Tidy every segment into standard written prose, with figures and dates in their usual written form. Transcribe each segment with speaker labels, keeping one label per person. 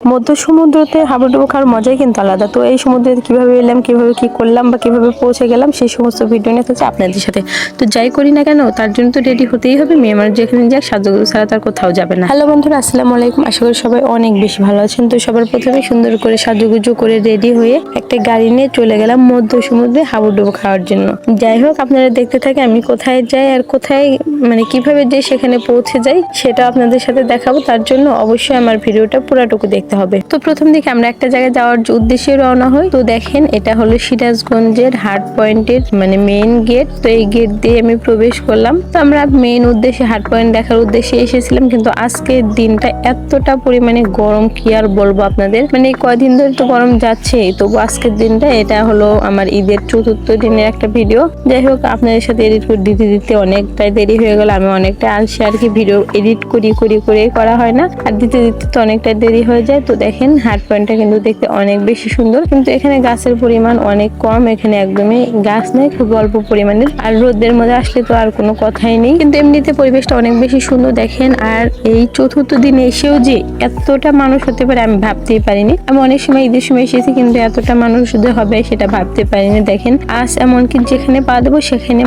Speaker 1: মধ্য সমুদ্রতে হাবুডুবু খাওয়ার মজাই কিন্তু আলাদা। তো এই সমুদ্রে কিভাবে এলাম, কিভাবে কি করলাম বা কিভাবে পৌঁছে গেলাম সেই সমস্ত ভিডিও নিয়ে থাকছে আপনাদের সাথে। তো যাই করি না কেন তার জন্য তো রেডি হতেই হবে, মেয়ে মানুষ যেখানে যাক সাজুগুজু ছাড়া তার কোথাও যাবে না। হ্যালো বন্ধুরা, আসসালামু আলাইকুম। আশা করি সবাই অনেক বেশি ভালো আছেন। তো সবার প্রথমে সুন্দর করে সাজুগুজু করে রেডি হয়ে একটা গাড়ি নিয়ে চলে গেলাম মধ্য সমুদ্রে হাবুডুবু খাওয়ার জন্য। যাই হোক, আপনারা দেখতে থাকে আমি কোথায় যাই আর কোথায় কিভাবে যে সেখানে পৌঁছে যাই সেটা আপনাদের সাথে দেখাবো। তার জন্য অবশ্যই আমার ভিডিওটা পুরাটুকু দেখতে হবে। তো প্রথম দিকে আমরা একটা জায়গায় যাওয়ার উদ্দেশ্যে রওনা হই। তো দেখেন, এটা হলো সিরাজগঞ্জের হাট পয়েন্টের মেইন গেট। তো এই গেট দিয়ে আমি প্রবেশ করলাম। তো আমরা মেইন উদ্দেশ্যে হাট পয়েন্ট দেখার উদ্দেশ্যে এসেছিলাম, কিন্তু আজকের দিনটা এতটা পরিমাণে গরম কি আর বলবো আপনাদের। কয়দিন ধরে তো গরম যাচ্ছেই, তবু আজকের দিনটা এটা হলো আমার ঈদের চতুর্থ দিনের একটা ভিডিও। যাই হোক, আপনাদের সাথে এডিট করে দিতে দিতে অনেকটাই দেরি হয়ে গেল। আমি অনেকটা আলসি আর কি, ভিডিও এডিট করে করা হয় না, আর দিতে দিতে তো অনেকটা দেরি হয়ে যায়। তো দেখেন, হাট পয়েন্টটা কিন্তু দেখতে অনেক বেশি সুন্দর, কিন্তু এখানে গাছের পরিমাণ অনেক কম। এখানে একদমই গাছ নেই, খুব অল্প পরিমাণের। আর রোদের মধ্যে আসলে তো আর কোনো কথাই নেই, কিন্তু এমনিতে পরিবেশটা অনেক বেশি সুন্দর দেখেন। আর এই চতুর্থ দিনে এসেও যে এতটা মানুষ হতে পারে আমি ভাবতেই পারিনি। আমি অনেক সময় ঈদের সময় এসেছি, কিন্তু এতটা মানুষ যে হবে সেটা ভাবতে পারিনি। দেখেন, আজ এমনকি যেখানে পা দেবো সেখানে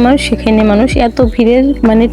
Speaker 1: মানুষ এত ভিড়ের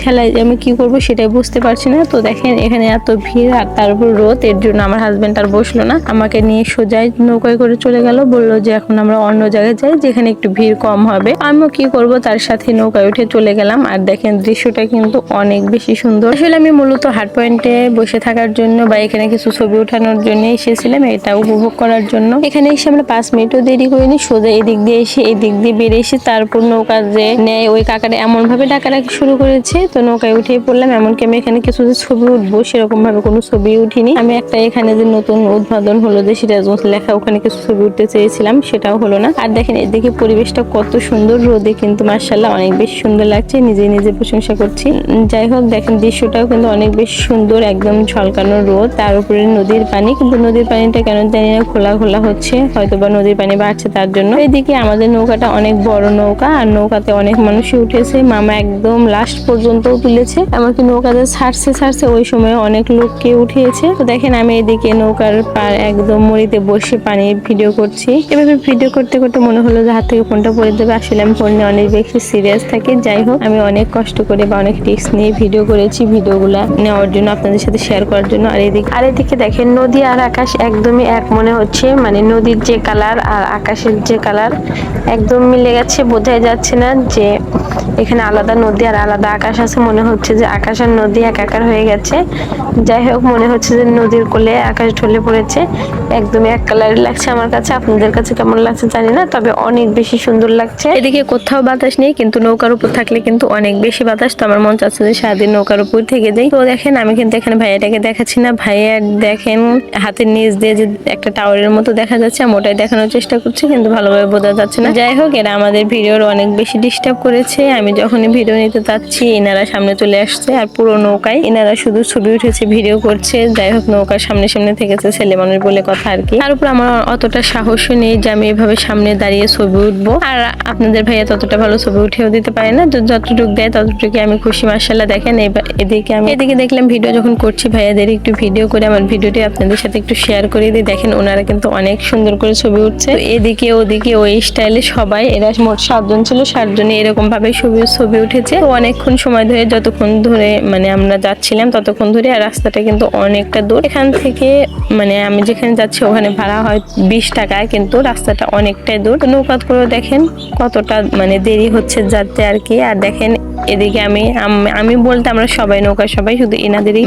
Speaker 1: ঠেলায় আমি কি করব সেটাই বুঝতে পারছি না। তো দেখেন, এখানে এত ভিড় আর তার উপর রোদ, এর জন্য আমার হাজবেন্ড আর বসলো না, আমাকে নিয়ে সোজাই নৌকায় করে চলে গেল। বললো যে এখন আমরা অন্য জায়গায় যাই যেখানে একটু ভিড় কম হবে। আমিও কি করব, তার সাথে নৌকায় উঠে চলে গেলাম। আর দেখেন, দৃশ্যটা কিন্তু অনেক বেশি সুন্দর। আসলে আমি মূলত হাট পয়েন্টে বসে থাকার জন্য বা এখানে কিছু ছবি ওঠানোর জন্য এসেছিলাম, এটা উপভোগ করার জন্য। এখানে এসে আমরা 5 মিনিটও দেরি করিনি, সোজা এদিক দিয়ে এসে এদিক দিয়ে বেরিয়ে এসে তারপর নৌকা যে নেয় ওই কাকাটা এমন ভাবে ডাকাডাকি শুরু করেছে। তো নৌকায় উঠে পড়লাম। এমনকি আমি এখানে কিছু যে ছবি উঠবো সেরকম ভাবে কোনো ছবি উঠিনি। আমি একটা এখানে যে নতুন উদ্বোধন হলো যে সিরাজগঞ্জ লেখা, ওখানে কিছু ছবি উঠতে চেয়েছিলাম, সেটাও হলো না। আর দেখেন, এদিকে পরিবেশটা কত সুন্দর, রোদে কিন্তু মাশাআল্লাহ অনেক বেশি সুন্দর লাগছে, নিজে প্রশংসা করছি। যাই হোক, দেখেন দৃশ্যটাও কিন্তু অনেক বেশি সুন্দর, একদম ঝলকানো রোদ, তার উপরে নদীর পানি। কিন্তু নদীর পানিটা কেন জানি না খোলা হচ্ছে, হয়তো বা নদীর পানি বাড়ছে তার জন্য। এদিকে আমাদের নৌকাটা অনেক বড় নৌকা, আর নৌকাতে অনেক মানুষই উঠেছে। মামা একদম লাস্ট পর্যন্ত তুলেছে, এমনকি নৌকাতে ছাড়ছে ওই সময় অনেক লোককে উঠিয়েছে। তো দেখেন, আমি এদিকে নৌকার পার একদম মরিতে বসে পানির ভিডিও করছি। এভাবে ভিডিও করতে করতে মনে হলো যে হাত থেকে ফোনটা পড়ে যাবে। আসলে আমি ফোন নিয়ে অনেক বেশি সিরিয়াস থাকি। যাই হোক, আমি অনেক কষ্ট করে বা অনেক রিস্ক নিয়ে ভিডিও করেছি, ভিডিওগুলা নেওয়ার জন্য, আপনাদের সাথে শেয়ার করার জন্য। আর এদিকে দেখেন, নদী আর আকাশ একদমই এক মনে হচ্ছে। নদীর যে কালার আর আকাশের যে কালার একদম মিলে গেছে, বোঝাই যাচ্ছে না যে এখানে আলাদা নদী আর আলাদা আকাশ আছে। মনে হচ্ছে যে আকাশ আর নদী একাকার হয়ে গেছে। যাই হোক, মনে হচ্ছে যে নদীর কোলে আকাশ ঢলে পড়েছে। একদমই এক কালারের লাগছে আমার কাছে। আপনাদের কাছে কেমন লাগছে জানি না, তবে অনেক বেশি সুন্দর লাগছে। এদিকে কোথাও বাতাস নেই, কিন্তু নৌকার উপর থাকলে কিন্তু অনেক বেশি বাতাস। তো আমার মন চাচ্ছে যে সারাদিন নৌকার উপর থেকে যাই। তো দেখেন, আমি কিন্তু এখানে ভাইয়াটাকে দেখাচ্ছি না, ভাইয়া দেখেন হাতের নিচ দিয়ে যে একটা টাওয়ারের মতো দেখা যাচ্ছে, আমি ওটাই দেখানোর চেষ্টা করছি, কিন্তু ভালোভাবে বোঝা যাচ্ছে না। যাই হোক, এরা আমাদের ভিডিওর অনেক বেশি ডিস্টার্ব করেছে। আমি যখনই ভিডিও নিতে চাচ্ছি এনারা সামনে চলে আসছে, আর পুরো নৌকায় এনারা শুধু ছবি উঠেছে, ভিডিও করছে। যাই হোক, নৌকার সামনে থেকেছে, ছেলে মানুষ বলে কথা আর কি। তার উপর আমার অতটা সাহসও নেই যে আমি এভাবে সামনে দাঁড়িয়ে ছবি উঠবো। আর আপনাদের ভাইয়া ততটা ভালো ছবি উঠেও দিতে পারে না, যতটুকু দেয় ততটুকু আমি খুশি। মাশাআল্লাহ দেখেন, এদিকে দেখলাম ভিডিও যখন করছি, ভাইয়াদের একটু ভিডিও করে আমার ভিডিওটি আপনাদের সাথে একটু শেয়ার করে দিই। দেখেন, ওনারা কিন্তু অনেক সুন্দর করে ছবি উঠছে। এদিকে ওদিকে ওই স্টাইলে সবাই, এরা মোট 7 জন ছিল, 7 জনই এরকম ভাবে ছবি উঠেছে। তো অনেকক্ষণ সময় ধরে, যতক্ষণ ধরে আমরা যাচ্ছিলাম ততক্ষণ ধরে। আর রাস্তাটা কিন্তু অনেকটা দূর এখান থেকে, আমি যেখানে যাচ্ছি ওখানে ভাড়া হয় 20 টাকায়, কিন্তু রাস্তাটা অনেকটাই দূর। তো নৌকাত করেও দেখেন কতটা দেরি হচ্ছে যাতে আর কি। আর দেখেন, এদিকে আমি বলতে আমরা সবাই নৌকায়, সবাই শুধু এনাদেরই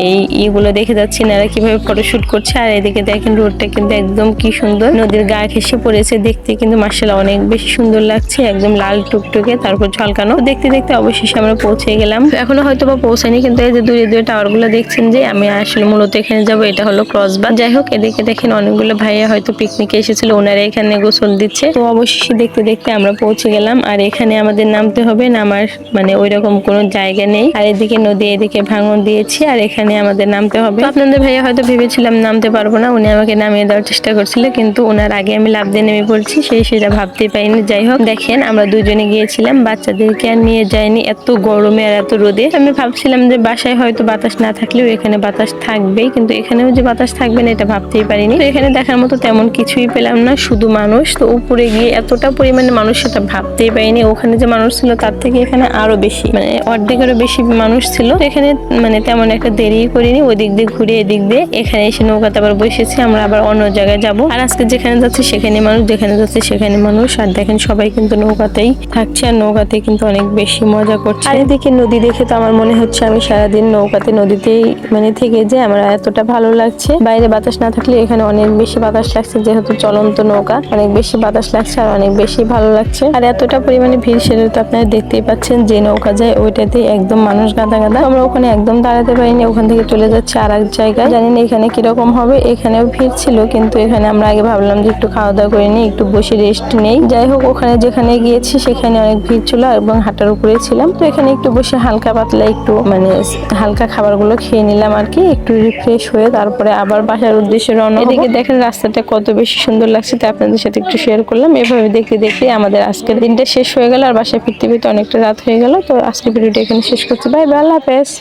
Speaker 1: এই ইগুলো দেখে যাচ্ছি, এনারা কিভাবে ফটোশুট করছে। আর এদিকে দেখেন, রোডটা কিন্তু একদম কি সুন্দর, নদীর গা ঘেঁষে পড়েছে, দেখতে কিন্তু মাশাআল্লাহ অনেক বেশি সুন্দর লাগছে, একদম লাল টুকটুকে, তারপর ঝলকানো। দেখতে দেখতে অবশেষে আমরা পৌঁছে গেলাম। এখনো হয়তো বা পৌঁছাইনি, কিন্তু এই যে দূরে টাওয়ার গুলো দেখছেন, যে আমি আসলে মূলত এখানে যাবো, এটা হলো ক্রসবার। যাই হোক, এদিকে দেখেন অনেকগুলো ভাইয়া হয়তো পিকনিকে এসেছিল, ওনারা এখানে গোসল দিচ্ছে। তো অবশেষে দেখতে দেখতে আমরা পৌঁছে গেলাম। আর এখানে আমাদের নামতে হবে, নামার ওইরকম কোনো জায়গা নেই। আর এদিকে নদী, এদিকে ভাঙন দিয়েছি, আর এখানে আমাদের নামতে হবে। আপনাদের ভাইয়া হয়তো ভেবেছিলাম নামতে পারবো না, উনি আমাকে নামিয়ে দেওয়ার চেষ্টা করছিল, কিন্তু ওনার আগে আমি লাফ দিয়ে নেমে পড়ছি, সেটা ভাবতে পারিনি। যাই হোক, দেখেন আমরা দুজনে গিয়েছিলাম, বাচ্চাদেরকে আর নিয়ে যাইনি এত গরমে আর এত রোদে। আমি ভাবছিলাম যে বাসায় হয়তো বাতাস না থাকলেও এখানে বাতাস থাকবেই, কিন্তু এখানেও যে বাতাস থাকবেন এটা ভাবতেই পারিনি। তো এখানে দেখার মতো তেমন কিছুই পেলাম না, শুধু মানুষ। তো উপরে গিয়ে এতটা পরিমাণে মানুষ সেটা ভাবতেই পারিনি। ওখানে যে মানুষ ছিল তার থেকে এখানে আরো বেশি, মানে অর্ধেকেরও বেশি মানুষ ছিল। তো এখানে মানে তেমন একটা দেরি করিনি, ওই দিক দিয়ে ঘুরে এদিক দিয়ে এখানে এসে নৌকাতে আবার বসেছি। আমরা আবার অন্য জায়গায় যাব। আর আজকে যেখানে যাচ্ছি সেখানে মানুষ, যেখানে যাচ্ছে সেখানে মানুষ। আর দেখেন সবাই কিন্তু নৌকাতেই থাকছে আর নৌকাতে কিন্তু অনেক বেশি মজা করছে। আর এদিকে নদী দেখে তো আমার মনে হচ্ছে আমি সারাদিন নৌকাতে নদীতেই মানে থেকে যে আমার এতটা ভালো লাগছে। বাইরে বাতাস না থাকলে এখানে অনেক বেশি বাতাস লাগছে, যেহেতু চলন্ত নৌকা অনেক বেশি বাতাস লাগছে আর অনেক বেশি ভালো লাগছে। আর এতটা পরিমাণে ভিড় সেটা তো আপনারা দেখতেই পাচ্ছেন, যে নৌকা যায় ওইটাতে একদম মানুষ গাদা গাদা। আমরা ওখানে একদম দাঁড়াতে পারিনি, ওখান থেকে চলে যাচ্ছে আর এক জায়গায়। জানি না এখানে কিরকম হবে। এখানেও ভিড় ছিল, কিন্তু এখানে আমরা আগে ভাবলাম যে একটু খাওয়া দাওয়া করে নিই, একটু বসে রেস্ট নেই। যাই হোক, ওখানে যেখানে গিয়েছি সেখানে অনেক ভিড় ছিল এবং হাঁটার উপরে ছিলাম। তো এখানে একটু বসে হালকা পাতলা একটু মানে হালকা খাবারগুলো খেয়ে নিলাম আর কি, একটু রিফ্রেশ হয়ে তারপরে আবার বাসার উদ্দেশ্যে রওনা হব। এদিকে দেখেন রাস্তাটা কত বেশি সুন্দর লাগছে, তাই আপনাদের সাথে একটু শেয়ার করলাম। এভাবে দেখতে দেখতে আমাদের আজকের দিনটা শেষ হয়ে গেল আর বাসায় ফিরতে ফিরতে অনেকটা রাত হয়ে গেল। তো আজকের ভিডিওটা এখানে শেষ করছি। বাই বাই, আল্লাহ হাফেজ।